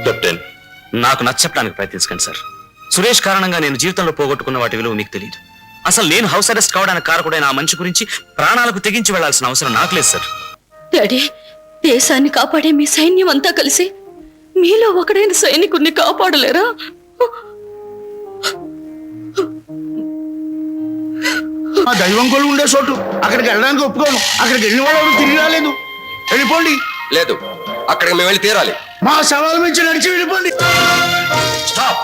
Captain, నాకు నచ్చడానికి ప్రయత్నించకండి sir. Suresh కారణంగా నేను జీవితంలో పోగొట్టుకున్న వాటి విలువ మీకు తెలియదు. అసలు నేను హౌస్ అరెస్ట్ కావడానికి కారకుడైన ఆ మనిషి గురించి ప్రాణాలకు తెగించి వెళ్లాల్సిన అవసరం నాకు లేదు సార్. డాడీ, దేశాన్ని కాపాడే మీ సైన్యం అంతా కలిసి మీలో ఒకడైన సైనికుడిని కాపాడలేరా? ఆ దైవం కొలు ఉండే చోటు అక్కడికి వెళ్ళడానికి ఒప్పుకోను. అక్కడికి వెళ్ళిన వాళ్ళు తిరిగి రాలేదు. వెళ్ళిపోండి. లేదు, అక్కడికి మేము వెళ్ళి తీరాలి. మా సవాల్ నుంచి నడిచి వెళ్ళిపోండి. Stop.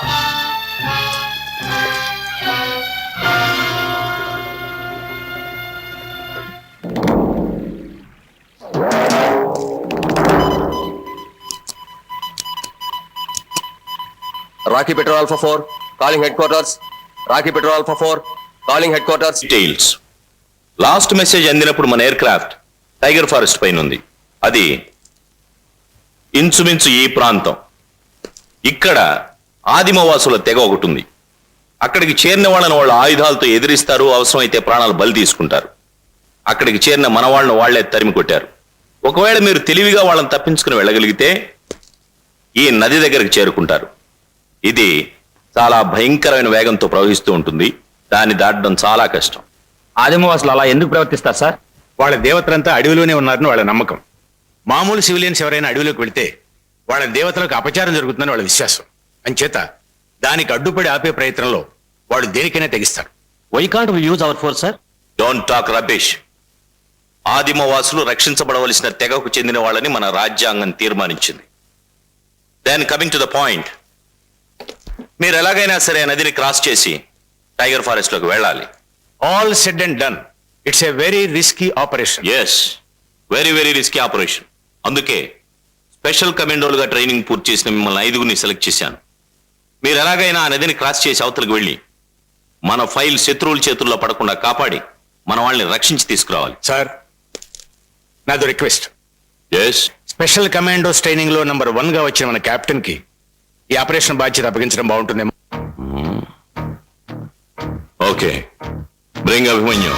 Rocky Petrol Alpha 4 calling headquarters. Rocky Petrol Alpha 4 calling headquarters. Details. Last message అందినప్పుడు మన ఎయిర్ క్రాఫ్ట్ టైగర్ ఫారెస్ట్ పైన ఉంది. అది ఇంచుమించు ఈ ప్రాంతం. ఇక్కడ ఆదిమవాసుల తెగ ఒకటి ఉంది. అక్కడికి చేరిన వాళ్ళని వాళ్ళ ఆయుధాలతో ఎదిరిస్తారు, అవసరమైతే ప్రాణాలు బలి తీసుకుంటారు. అక్కడికి చేరిన మన వాళ్ళని వాళ్లే తరిమి కొట్టారు. ఒకవేళ మీరు తెలివిగా వాళ్ళని తప్పించుకుని వెళ్ళగలిగితే ఈ నది దగ్గరికి చేరుకుంటారు. ఇది చాలా భయంకరమైన వేగంతో ప్రవహిస్తూ ఉంటుంది. దాన్ని దాటడం చాలా కష్టం. ఆదిమవాసులు అలా ఎందుకు ప్రవర్తిస్తారు సార్? వాళ్ళ దేవతలంతా అడవిలోనే ఉన్నారని వాళ్ళ నమ్మకం. మామూలు సివిలియన్స్ ఎవరైనా అడవిలోకి వెళ్తే వాళ్ళ దేవతలకు అపచారం జరుగుతుందని వాళ్ళ విశ్వాసం. అంచేత దానికి అడ్డుపడి ఆపే ప్రయత్నంలో వాళ్ళు దేనికైనా తెగిస్తారు. Why can't we use our force sir? Don't talk rubbish. ఆదిమవాసులు రక్షించబడవలసిన తెగకు చెందిన వాళ్ళని మన రాజ్యాంగం తీర్మానించింది. Then coming to the point, మీరు ఎలాగైనా సరే నదిని క్రాస్ చేసి టైగర్ ఫారెస్ట్ లోకి వెళ్ళాలి. All said and done, it's a very risky operation. Yes, very very risky operation. అందుకే స్పెషల్ కమాండోలుగా ట్రైనింగ్ పూర్తి చేసిన మిమ్మల్ని 5గురిని సెలెక్ట్ చేశాను. మీరు ఎలాగైనా ఆ నదిని క్రాస్ చేసి అవతలకు వెళ్ళి మన ఫైల్ శత్రువుల చేతుల్లో పడకుండా కాపాడి మన వాళ్ళని రక్షించి తీసుకురావాలి. సార్, నాదో request. Yes. Special commandos training లో నంబర్ 1 గా వచ్చిన మన కెప్టెన్ కి ఈ ఆపరేషన్ బాధ్యత అప్పగించడం బాగుంటుందేమో. Okay, bring Abhimanyu.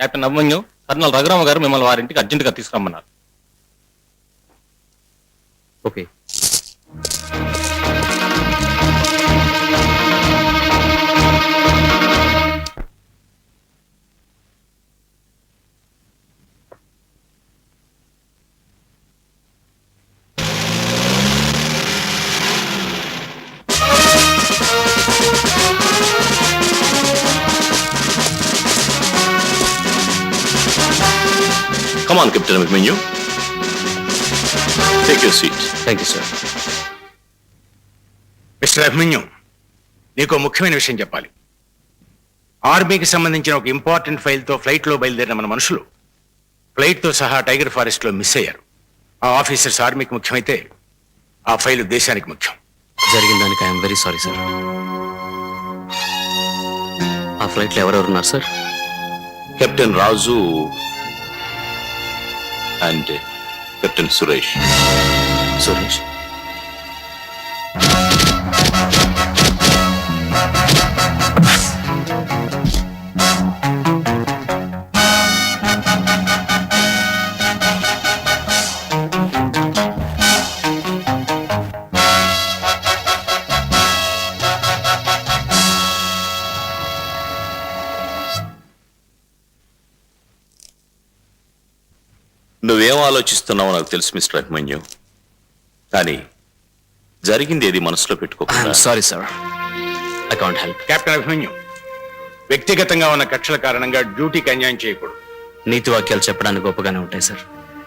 Captain Abhimanyu, colonel Raghurama garu మిమ్మల్ని వారింటికి అర్జెంటుగా తీసుకురమ్మన్నారు. Okay. Come on, Captain Abhimanyu. Take your seat. Thank you sir. Mister Abhimanyu, నీకు ముఖ్యమైన విషయం చెప్పాలి. ఆర్మీకి సంబంధించిన ఒక ఇంపార్టెంట్ ఫైల్తో ఫ్లైట్లో బయలుదేరిన మన మనుషులు ఫ్లైట్తో సహా టైగర్ ఫారెస్ట్లో మిస్ అయ్యారు. ఆ ఆఫీసర్స్ ఆర్మీకి ముఖ్యమైతే ఆ ఫైల్ దేశానికి ముఖ్యం. జరిగిన దానికి ఐఎమ్ వెరీ సారీ సార్. ఆ ఫ్లైట్లో ఎవరెవరున్నారు sir? Captain Razu and Captain Suresh. Suresh. నువ్వేం ఆలోచిస్తున్నావో నాకు తెలుసు మిస్టర్ అభిమన్యు, కానీ జరిగింది ఏది మనసులో పెట్టుకోకుండా. Sorry sir, I can't help. Captain Abhimanyu, వ్యక్తిగతంగా ఉన్న కక్షల కారణంగా డ్యూటీకి అన్యాయం చేయకూడదు. నీతి వాక్యాలు చెప్పడానికి గొప్పగానే ఉంటాయి సార్,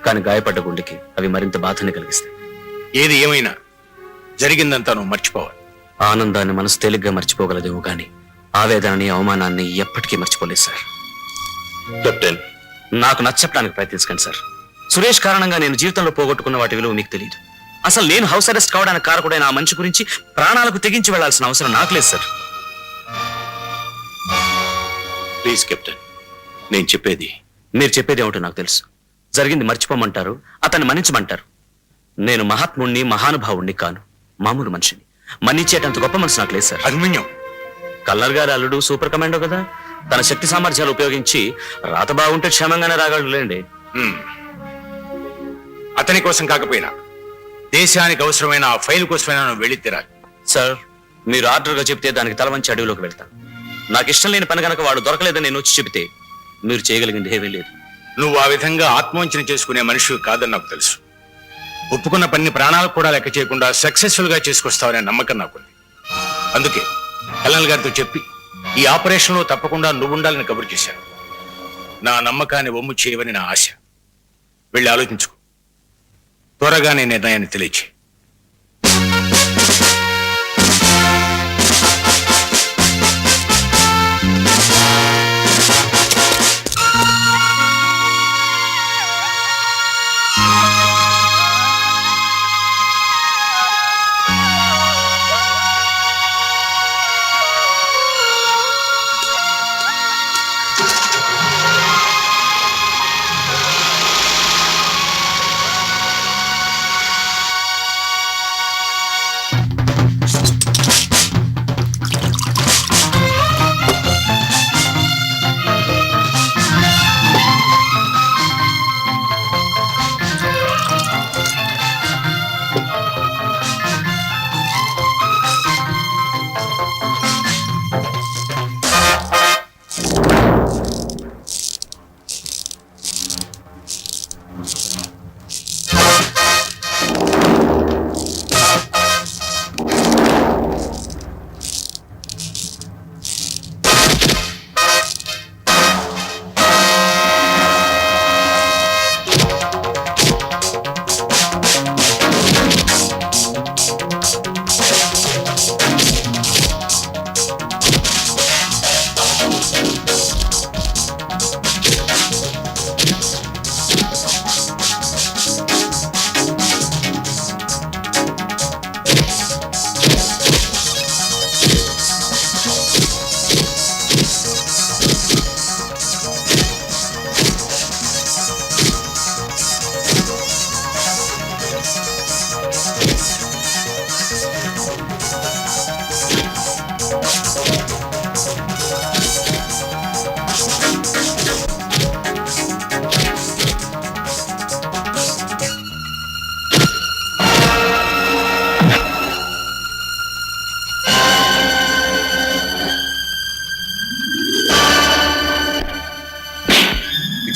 కానీ గాయపడ్డ గుండెకి అవి మరింత బాధని కలిగిస్తాయి. ఏది ఏమైనా జరిగిందంతా నువ్వు మర్చిపోవాలి. ఆనందాన్ని మనసు తేలిగ్గా మర్చిపోగలదేమో కానీ ఆవేదనని అవమానాన్ని ఎప్పటికీ మర్చిపోలేదు సార్. కెప్టెన్, నాకు నచ్చడానికి ప్రయత్నించకండి సార్. సురేష్ కారణంగా నేను జీవితంలో పోగొట్టుకున్న వాటి విలువ మీకు తెలియదు. అసలు నేను హౌస్ అరెస్ట్ కావడానికి కారకుడైన ఆ మనిషి గురించి ప్రాణాలకు తెగించి వెళ్లాల్సిన అవసరం నాకు లేదు సార్. ప్లీజ్ కెప్టెన్, నేను చెప్పేది. మీరు చెప్పేది ఏమిటో నాకు తెలుసు. జరిగింది మర్చిపోమంటారు, అతన్ని మన్నించమంటారు. నేను మహాత్ముణ్ణి, మహానుభావుణ్ణి కాను, మామూలు మనిషిని. మన్నించేటంత గొప్ప మనసు నాకు లేదు సార్. అభిమన్యం, కల్లర్ గారి అల్లుడు సూపర్ కమాండో కదా, తన శక్తి సామర్థ్యాలు ఉపయోగించి రాత బాగుంటే క్షేమంగానే రాగలడులేండి. అతని కోసం కాకపోయినా దేశానికి అవసరమైన ఆ ఫైల్ కోసమైనా నువ్వు వెళ్ళి తీరాలి. సార్, మీరు ఆర్డర్గా చెప్తే దానికి తల వంచి అడవిలోకి వెళ్తాను. నాకు ఇష్టం లేని పని కనుక వాడు దొరకలేదని నేను వచ్చి చెబితే మీరు చేయగలిగింది ఏమీ లేదు. నువ్వు ఆ విధంగా ఆత్మవంచన చేసుకునే మనిషి కాదని నాకు తెలుసు. ఒప్పుకున్న పని ప్రాణాలకు కూడా లెక్క చేయకుండా సక్సెస్ఫుల్ గా చేసుకొస్తావనే నమ్మకం నాకుంది. అందుకే కల్నల్ గారితో చెప్పి ఈ ఆపరేషన్ లో తప్పకుండా నువ్వు ఉండాలని కబురు చేశాను. నా నమ్మకాన్ని ఒమ్ము చేయవని నా ఆశ. వెళ్ళి ఆలోచించుకో, త్వరగానే నిర్ణయాన్ని తెలియచే.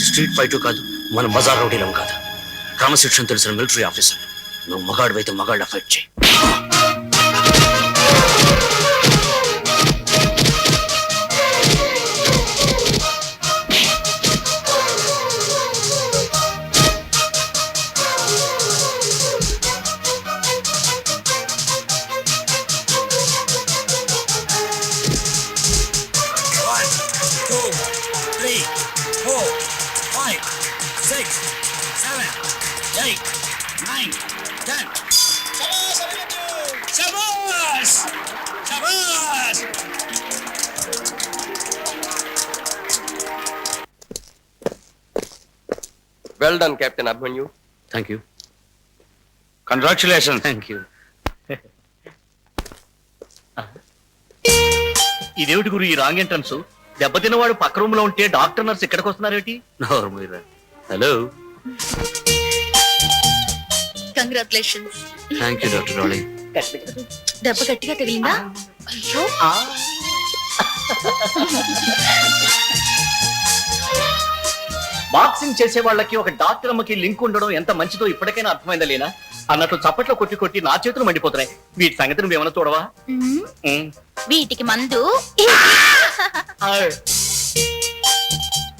స్ట్రీట్ ఫైట్ కాదు, మన బజార్ రౌడీలం కాదు, క్రమశిక్షణ తెలిసిన మిలిటరీ ఆఫీసర్. నువ్వు మగాడివైతే మగాళ్ళ ఫైట్ చేయి. Well done, Captain Abhimanyu. Thank you. Congratulation. Thank you. ఇదేమిటి గురు ఈ రాంగ్ ఎంట్రన్స్? దెబ్బతిన్నవాడు పక్క రూమ్ లో ఉంటే డాక్టర్ నర్స్ ఇక్కడికి వస్తున్నారేంటి? Hello. Congratulations. Thank you doctor Rali. దెబ్బ గట్టిగా తగిలిందా? అయ్యో. బాక్సింగ్ చేసే వాళ్ళకి ఒక డాక్టర్ అమ్మకి లింక్ ఉండడం ఎంత మంచిదో ఇప్పటికైనా అర్థమైందా లేనా? అన్నట్టు చప్పట్లో కొట్టి కొట్టి నా చేతులు మండిపోతున్నాయి. వీటి సంగతి నువ్వేమన్నా చూడవా? వీటికి మందు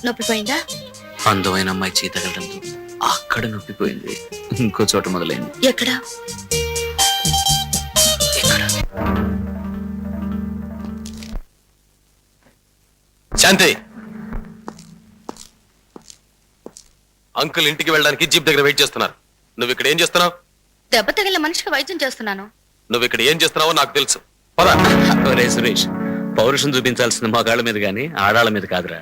నొప్పి పోయిందా? అందమైన అమ్మాయి చేయి తగలడంతో అక్కడ నొప్పిపోయింది. ఇంకో చోట మొదలైంది. ఎక్కడ? శాంతి, అంకుల్ ఇంటికి వెళ్ళడానికి జీప్ దగ్గర వెయిట్ చేస్తున్నారు. నువ్వు ఇక్కడ ఏం చేస్తున్నావు? దెబ్బ తగిలిన మనిషికి వైద్యం చేస్తున్నాను. నువ్వు ఇక్కడ ఏం చేస్తున్నావో నాకు తెలుసు. పద. ఒరే సురేష్, పౌరుషం చూపించాల్సింది మగాళ్ళ మీద గానీ ఆడాళ్ళ మీద కాదురా.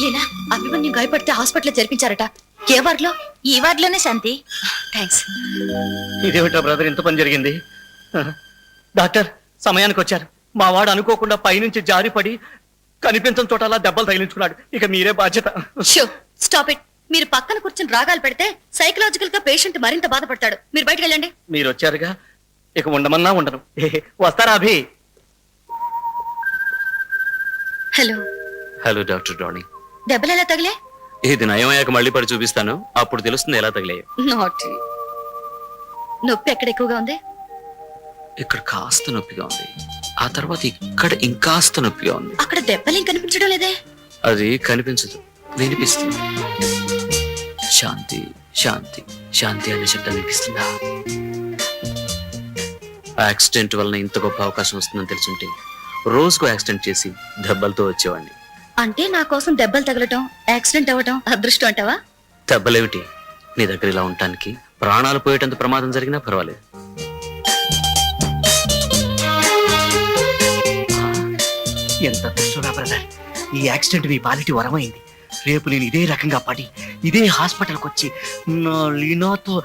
ఏనా అభిమన్యు గాయపడితే హాస్పిటల్ జరిపించారట. ఏ వార్డులో? ఈ వార్డులోనే శాంతి. థ్యాంక్స్. ఇదేమిటా బ్రదర్, ఇంత పని జరిగింది? డాక్టర్ సమయానికి వచ్చారు. మా వాడు అనుకోకుండా పైనుంచి జారిపడి కనిపించని చోట అలా దెబ్బలు తగిలించుకున్నాడు. ఇక మీరే బాధ్యత. Show stop it. మీరు పక్కన కూర్చొని రాగాలు పెడితే సైకలాజికల్ గా పేషెంట్ మరింత బాధపడతాడు. మీరు బయటకు వెళ్ళండి. మీరు వచ్చారుగా, ఇక ఉండమన్నా ఉండను. వస్తారా అభి? హలో. Hello doctor Danny. దెబ్బలు ఎలా తగిలే? ఇది నయమయ్యాక మళ్ళీ పడి చూపిస్తాను, అప్పుడు తెలుస్తుంది ఎలా తగిలాయో. నాటి. నొప్పి ఎక్కడ ఎక్కువగా ఉంది? ఇక్కడ కాస్త నొప్పిగా ఉంది, ఆ తర్వాత ఇక్కడ ఇంకాస్త నొప్పిగా ఉంది. అక్కడ దెబ్బలు ఏం కనిపించడం లేదే? అది కనిపించదు, వినిపిస్తుంది. శాంతి శాంతి శాంతి అనే శబ్దం వినిపిస్తుందా? యాక్సిడెంట్ వలన ఇంత గొప్ప అవకాశం వస్తుందని తెలుసుంటే రోజుకు యాక్సిడెంట్ చేసి దెబ్బలతో వచ్చేవాడిని. అంటే నా కోసం దెబ్బలు తగలటం, యాక్సిడెంట్ అవ్వటం అదృష్టం అంటావా? దెబ్బలేమిటి, నీ దగ్గర ఇలా ఉండటానికి ప్రాణాలు పోయేటంత ప్రమాదం జరిగినా పర్వాలేదు. ఎంత అదృష్టంరా బ్రదర్, ఈ యాక్సిడెంట్ మీ పాలిటి వరమైంది. రేపు నేను ఇదే రకంగా పడి ఇదే హాస్పిటల్కి వచ్చి నా లీనాతో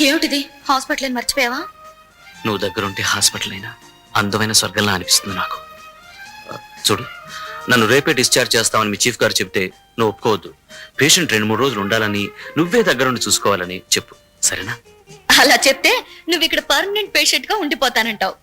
ఏమిటిది? హాస్పిటల్ అని మర్చిపోయావా? నువ్వు దగ్గరుంటే హాస్పిటల్ అయినా అందమైన స్వర్గంలా అనిపిస్తుంది నాకు. చూడు, నన్ను రేపే డిశ్చార్జ్ చేస్తామని మీ చీఫ్ గారు చెప్తే నువ్వు ఒప్పుకోవద్దు. పేషెంట్ 2-3 రోజులు ఉండాలని, నువ్వే దగ్గరుండి చూసుకోవాలని చెప్పు, సరేనా? అలా చెప్తే నువ్వు ఇక్కడ పర్మనెంట్ పేషెంట్ గా ఉండిపోతానంటావు.